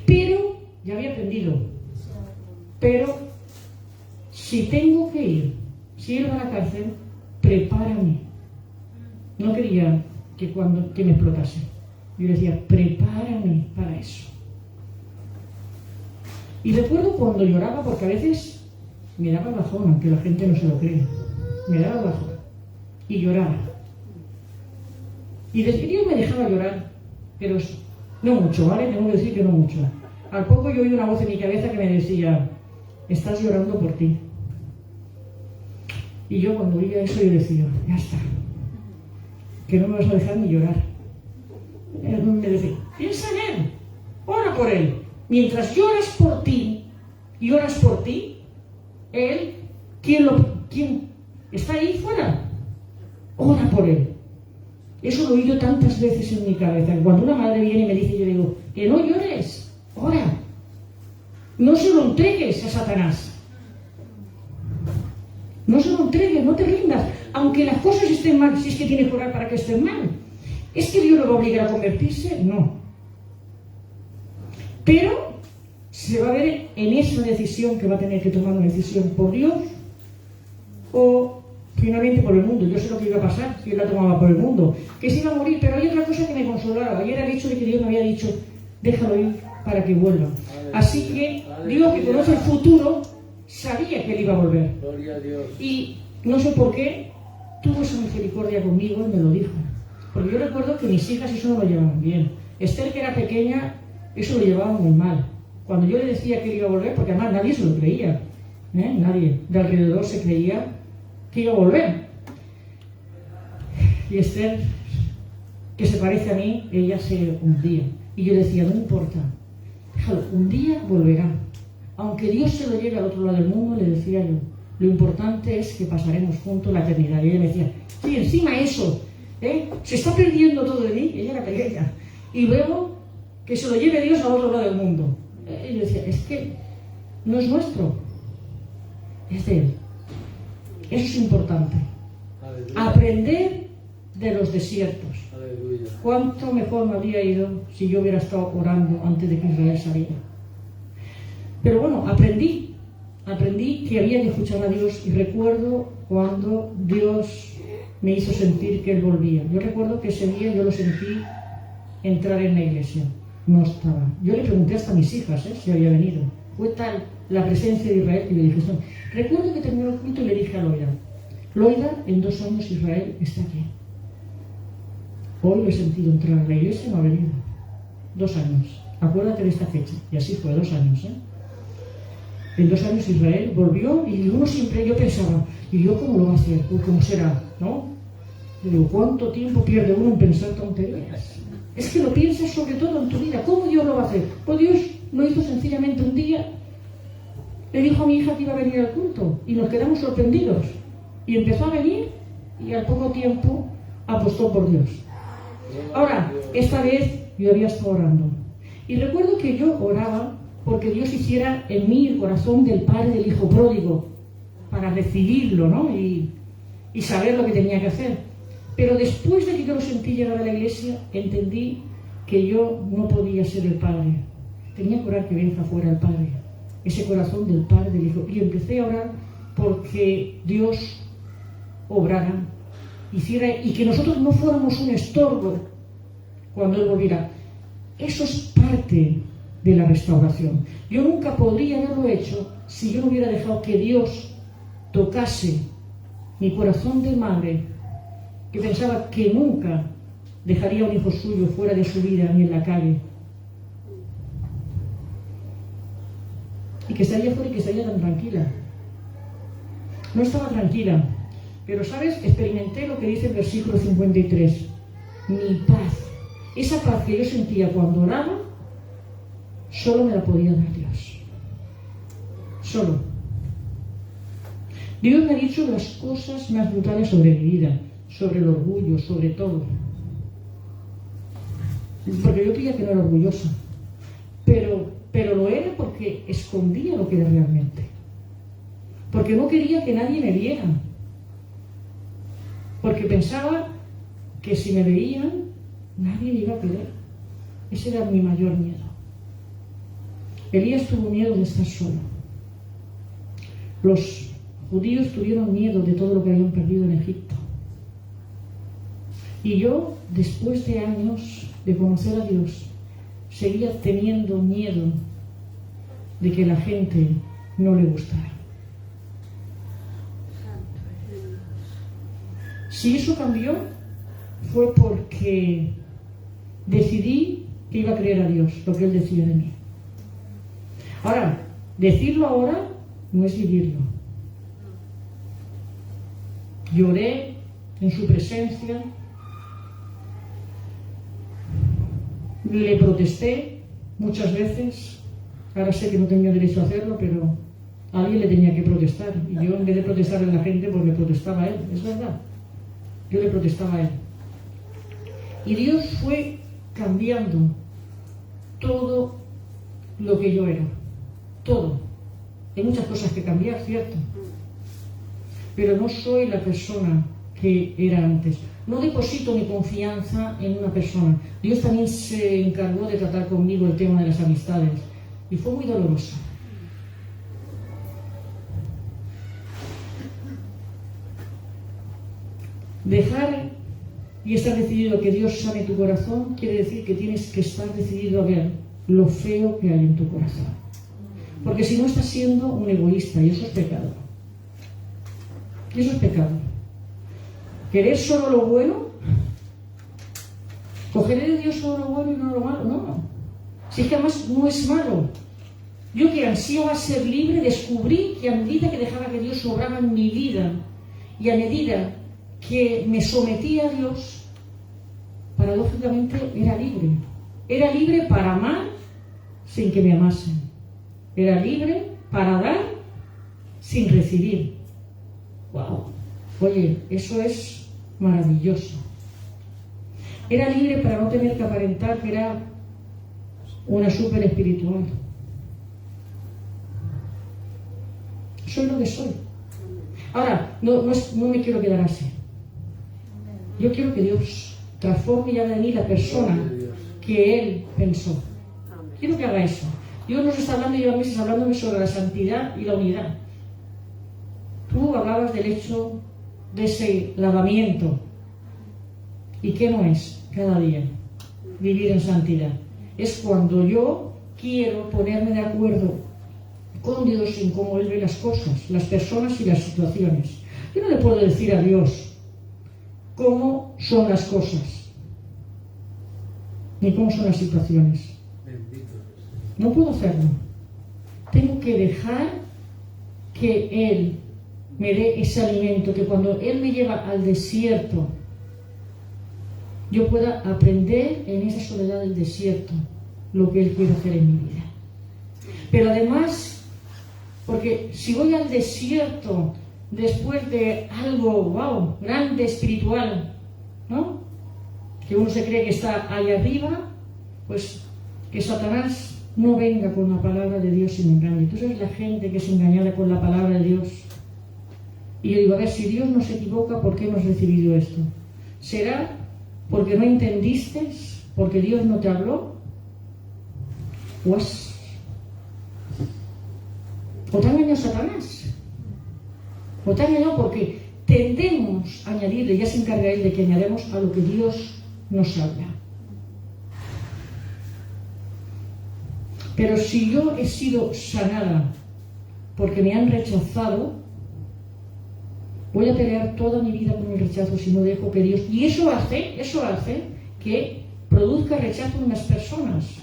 Speaker 1: Pero, ya había aprendido, pero si tengo que ir, si él va a la cárcel, prepárame. No quería que me explotase. Yo decía, prepárame para eso. Y recuerdo cuando lloraba, porque a veces me daba bajón, aunque la gente no se lo cree. Me daba bajón. Y lloraba. Y Dios me dejaba llorar, pero no mucho, ¿vale? Tengo que decir que no mucho. Al poco yo oí una voz en mi cabeza que me decía, estás llorando por ti. Y yo cuando oía eso yo decía, ya está. que no me vas a dejar ni llorar. Él me decía, piensa en Él, ora por Él. Mientras lloras por ti, Él, ¿quién está ahí fuera? Ora por Él. Eso lo he oído tantas veces en mi cabeza. Cuando una madre viene y me dice, yo digo, que no llores, ora. No se lo entregues a Satanás. No se lo entregues, no te rindas. Aunque las cosas estén mal, si es que tienes que orar para que estén mal. ¿Es que Dios lo va a obligar a convertirse? No. Pero se va a ver en esa decisión que va a tener que tomar una decisión por Dios o finalmente por el mundo. Yo sé lo que iba a pasar si él la tomaba por el mundo, que se iba a morir, pero hay otra cosa que me consolaba y era el hecho de que Dios me había dicho, déjalo ir para que vuelva. Así que Dios, que conoce el futuro, sabía que él iba a volver.
Speaker 2: Gloria a Dios.
Speaker 1: Y no sé por qué tuvo esa misericordia conmigo y me lo dijo. Porque yo recuerdo que mis hijas eso no lo llevaban bien. Esther, que era pequeña, eso lo llevaba muy mal. Cuando yo le decía que él iba a volver, porque además nadie se lo creía, nadie de alrededor se creía que iba a volver. Y Esther, que se parece a mí, ella se hundía. Y yo decía, no importa, déjalo, un día volverá. Aunque Dios se lo lleve al otro lado del mundo, le decía yo, lo importante es que pasaremos juntos la eternidad. Y ella me decía, sí, encima eso, se está perdiendo todo de mí. Ella era pequeña. Y luego que se lo lleve Dios al otro lado del mundo. Y yo decía, es que no es nuestro, es de Él. Eso es importante.
Speaker 2: Aleluya.
Speaker 1: Aprender de los desiertos.
Speaker 2: Aleluya.
Speaker 1: ¿Cuánto mejor me habría ido si yo hubiera estado orando antes de que Israel saliera? Pero bueno, aprendí que había que escuchar a Dios y recuerdo cuando Dios me hizo sentir que Él volvía. Yo recuerdo que ese día yo lo sentí entrar en la iglesia. No estaba. Yo le pregunté hasta a mis hijas si había venido. Fue tal la presencia de Israel que le dije, no. Recuerdo que terminó el culto y le dije a Loida, en 2 años Israel está aquí. Hoy lo he sentido entrar en la iglesia y no ha venido. 2 años. Acuérdate de esta fecha. Y así fue, 2 años. En 2 años Israel volvió y uno siempre, yo pensaba, ¿y yo cómo lo va a hacer? ¿Cómo será? ¿No? Yo digo, ¿cuánto tiempo pierde uno en pensar tonterías? Es que lo piensas sobre todo en tu vida. ¿Cómo Dios lo va a hacer? Pues Dios lo hizo sencillamente un día. Le dijo a mi hija que iba a venir al culto y nos quedamos sorprendidos. Y empezó a venir y al poco tiempo apostó por Dios. Ahora, esta vez yo había estado orando. Y recuerdo que yo oraba porque Dios hiciera en mí el corazón del padre del hijo pródigo para recibirlo, ¿no? Y saber lo que tenía que hacer. Pero después de que yo lo sentí llegar a la iglesia, entendí que yo no podía ser el padre. Tenía que orar que venga fuera el padre. Ese corazón del padre del hijo. Y empecé a orar porque Dios obrara, hiciera, y que nosotros no fuéramos un estorbo cuando Él volviera. Eso es parte de la restauración. Yo nunca podría haberlo hecho si yo no hubiera dejado que Dios tocase mi corazón de madre, que pensaba que nunca dejaría a un hijo suyo fuera de su vida ni en la calle. Y que estaría fuera y que estaría tan tranquila. No estaba tranquila. Pero, ¿sabes? Experimenté lo que dice el versículo 53. Mi paz. Esa paz que yo sentía cuando oraba, solo me la podía dar Dios. Solo. Dios me ha dicho las cosas más brutales sobre mi vida, sobre el orgullo, sobre todo. Porque yo creía que no era orgullosa. Pero lo era porque escondía lo que era realmente. Porque no quería que nadie me viera. Porque pensaba que si me veían, nadie me iba a querer. Ese era mi mayor miedo. Elías tuvo miedo de estar solo. Los judíos tuvieron miedo de todo lo que habían perdido en Egipto. Y yo, después de años de conocer a Dios, seguía teniendo miedo de que la gente no le gustara. Si eso cambió, fue porque decidí que iba a creer a Dios, lo que Él decía de mí. Ahora, decirlo ahora no es vivirlo. Lloré en su presencia, le protesté muchas veces. Ahora sé que no tenía derecho a hacerlo, pero a alguien le tenía que protestar. Y yo, en vez de protestarle a la gente, pues le protestaba a él. Es verdad. Yo le protestaba a él. Y Dios fue cambiando todo lo que yo era. Todo. Hay muchas cosas que cambiar, ¿cierto? Pero no soy la persona que era antes. No deposito mi confianza en una persona. Dios también se encargó de tratar conmigo el tema de las amistades. Y fue muy doloroso. Dejar y estar decidido a que Dios sane tu corazón quiere decir que tienes que estar decidido a ver lo feo que hay en tu corazón. Porque si no, estás siendo un egoísta y eso es pecado. Y eso es pecado. ¿Querer solo lo bueno? ¿Cogeré de Dios solo lo bueno y no lo malo? No. Si es que además no es malo. Yo, que ansiaba ser libre, descubrí que a medida que dejaba que Dios obraba en mi vida y a medida que me sometía a Dios, paradójicamente era libre. Era libre para amar sin que me amasen. Era libre para dar sin recibir. ¡Wow! Oye, eso es maravilloso. Era libre para no tener que aparentar que era una súper espiritual. Soy lo que soy. Ahora, no me quiero quedar así. Yo quiero que Dios transforme y haga de mí la persona que Él pensó. Quiero que haga eso. Dios nos está hablando y lleva meses hablándome sobre la santidad y la unidad. Tú hablabas del hecho de ese lavamiento. ¿Y qué no es cada día? Vivir en santidad. Es cuando yo quiero ponerme de acuerdo con Dios en cómo Él ve las cosas, las personas y las situaciones. Yo no le puedo decir a Dios cómo son las cosas, ni cómo son las situaciones. No puedo hacerlo. Tengo que dejar que Él me dé ese alimento, que cuando Él me lleva al desierto, yo pueda aprender en esa soledad del desierto lo que Él quiere hacer en mi vida. Pero además, porque si voy al desierto después de algo, wow, grande, espiritual, ¿no? Que uno se cree que está ahí arriba, pues que Satanás no venga con la palabra de Dios y me engañe. Entonces la gente que es engañada con la palabra de Dios. Y yo digo, a ver, si Dios no se equivoca, ¿por qué hemos recibido esto? ¿Será porque no entendiste? ¿Porque Dios no te habló? ¿O te ha engañado Satanás? ¿O te ha engañado porque tendemos a añadirle, ya se encarga Él de que añadamos a lo que Dios nos habla? Pero si yo he sido sanada porque me han rechazado, voy a pelear toda mi vida con el rechazo si no dejo que Dios... Y eso hace que produzca rechazo en las personas.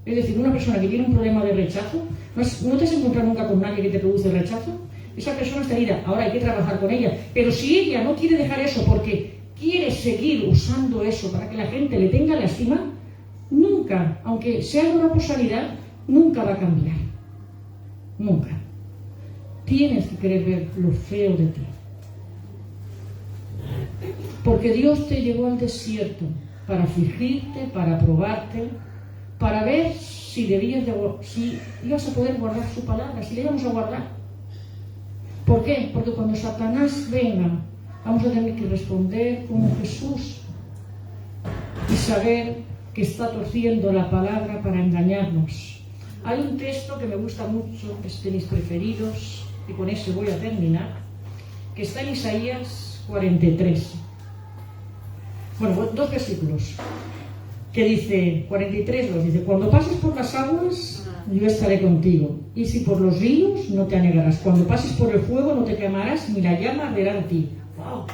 Speaker 1: Es decir, una persona que tiene un problema de rechazo, no te has encontrado nunca con nadie que te produce rechazo. Esa persona está herida. Ahora hay que trabajar con ella. Pero si ella no quiere dejar eso porque quiere seguir usando eso para que la gente le tenga lástima, nunca, aunque sea una posibilidad, nunca va a cambiar. Nunca. Tienes que querer ver lo feo de ti. Porque Dios te llevó al desierto para afligirte, para probarte, para ver si ibas a poder guardar su palabra, si le íbamos a guardar. ¿Por qué? Porque cuando Satanás venga, vamos a tener que responder como Jesús y saber que está torciendo la palabra para engañarnos. Hay un texto que me gusta mucho, es de mis preferidos, y con eso voy a terminar, que está en Isaías 43. Bueno, 2 versículos, que dice, 43, dice, cuando pases por las aguas, yo estaré contigo, y si por los ríos, no te anegarás. Cuando pases por el fuego, no te quemarás, ni la llama arderá en ti. ¡Wow!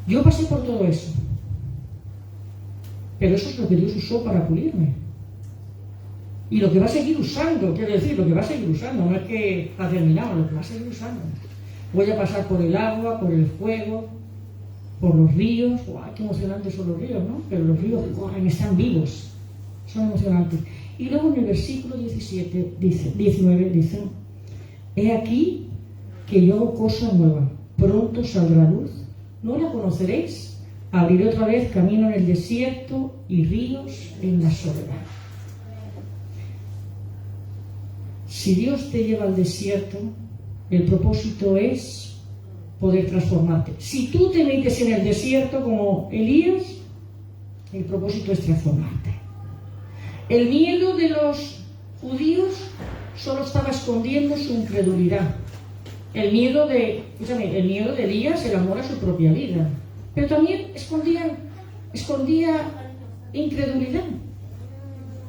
Speaker 1: Yo pasé por todo eso, pero eso es lo que Dios usó para pulirme. Y lo que va a seguir usando, quiero decir, lo que va a seguir usando, no es que ha terminado, lo que va a seguir usando. Voy a pasar por el agua, por el fuego, por los ríos. ¡Guau, qué emocionantes son los ríos, ¿no? Pero los ríos corren, están vivos, son emocionantes. Y luego en el versículo 19 dice: he aquí que yo hago cosa nueva, pronto saldrá luz, ¿no la conoceréis? Abriré otra vez camino en el desierto y ríos en la soledad. Si Dios te lleva al desierto, el propósito es poder transformarte. Si tú te metes en el desierto como Elías, el propósito es transformarte. El miedo de los judíos solo estaba escondiendo su incredulidad. El miedo de Elías, el amor a su propia vida. Pero también escondía incredulidad.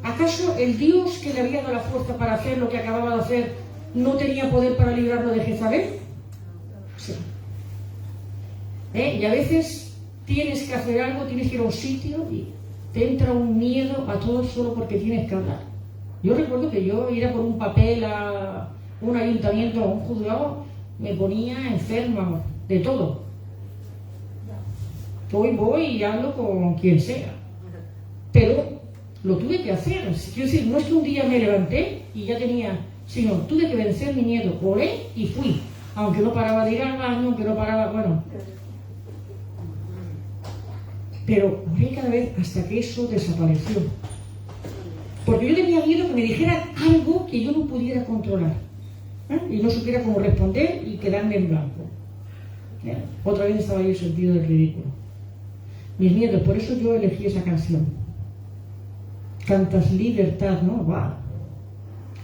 Speaker 1: ¿Acaso el Dios que le había dado la fuerza para hacer lo que acababa de hacer no tenía poder para librarlo de Jezabel? Sí. Y a veces tienes que hacer algo, tienes que ir a un sitio y te entra un miedo a todo solo porque tienes que hablar. Yo recuerdo que yo ir a por un papel a un ayuntamiento, a un juzgado, me ponía enferma de todo. Hoy voy y hablo con quien sea. Pero lo tuve que hacer. Quiero decir, no es que un día me levanté y ya tenía, sino tuve que vencer mi miedo. Oré y fui. Aunque no paraba de ir al baño, aunque no paraba, bueno. Pero oré cada vez hasta que eso desapareció. Porque yo tenía miedo que me dijeran algo que yo no pudiera controlar. Y no supiera cómo responder y quedarme en blanco. Otra vez estaba yo el sentido del ridículo. Mis miedos, por eso yo elegí esa canción. Cantas libertad, ¿no? ¡Wow!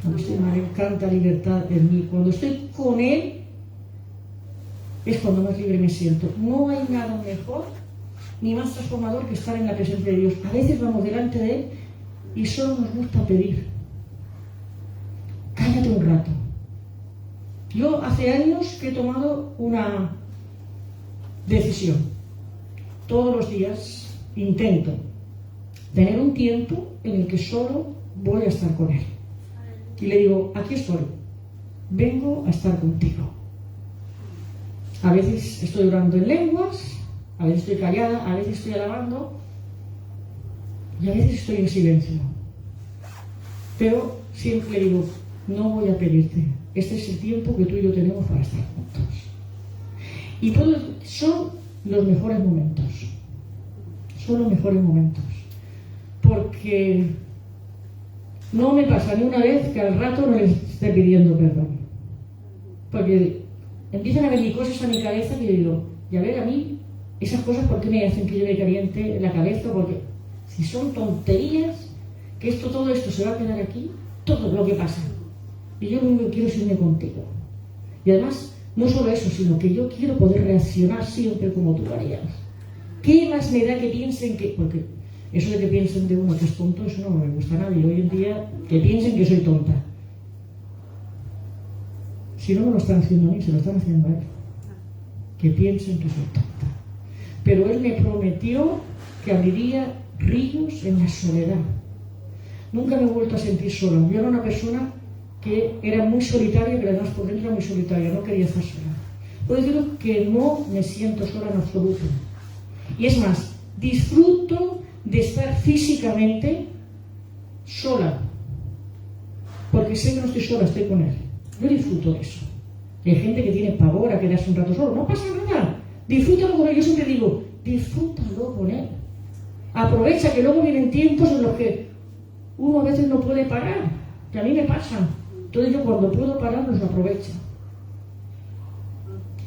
Speaker 1: Cuando estoy mal, Él canta libertad en mí. Cuando estoy con Él, es cuando más libre me siento. No hay nada mejor ni más transformador que estar en la presencia de Dios. A veces vamos delante de Él y solo nos gusta pedir. Cállate un rato. Yo hace años que he tomado una decisión. Todos los días intento tener un tiempo en el que solo voy a estar con Él. Y le digo, aquí estoy, vengo a estar contigo. A veces estoy orando en lenguas, a veces estoy callada, a veces estoy alabando y a veces estoy en silencio. Pero siempre le digo, no voy a pedirte, este es el tiempo que tú y yo tenemos para estar juntos. Y son los mejores momentos. Son los mejores momentos. Porque no me pasa ni una vez que al rato no les esté pidiendo perdón. Porque empiezan a venir cosas a mi cabeza que yo digo, y a ver, a mí, esas cosas, ¿por qué me hacen que yo me caliente la cabeza? Porque si son tonterías, que todo esto se va a quedar aquí, todo lo que pasa. Y yo lo único que quiero es irme contigo. Y además, no solo eso, sino que yo quiero poder reaccionar siempre como tú harías. ¿Qué más me da que piensen que...? Porque eso de que piensen de uno que es tonto, eso no me gusta a nadie. Hoy en día, que piensen que soy tonta. Si no me lo están haciendo a mí, se lo están haciendo a Él. Que piensen que soy tonta. Pero Él me prometió que abriría ríos en la soledad. Nunca me he vuelto a sentir sola. Yo era una persona que era muy solitaria, que además por dentro era muy solitaria, no quería estar sola. Puedo deciros que no me siento sola en absoluto. Y es más, disfruto de estar físicamente sola, porque sé que no estoy sola, estoy con Él. Yo disfruto de eso. Y hay gente que tiene pavor a quedarse un rato solo, no pasa nada, disfrútalo con Él. Yo siempre digo, disfrútalo con Él. Aprovecha que luego vienen tiempos en los que uno a veces no puede parar, que a mí me pasa. Entonces yo cuando puedo parar los aprovecho.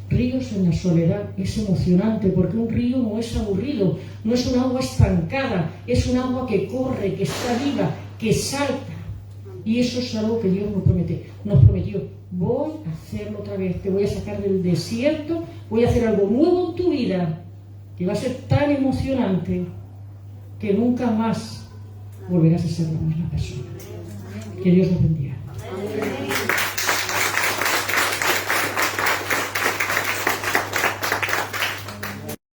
Speaker 1: Ríos en la soledad es emocionante, porque un río no es aburrido, no es un agua estancada, es un agua que corre, que está viva, que salta. Y eso es algo que Dios nos prometió. Voy a hacerlo otra vez, te voy a sacar del desierto, voy a hacer algo nuevo en tu vida, que va a ser tan emocionante que nunca más volverás a ser la misma persona. Que Dios nos bendiga.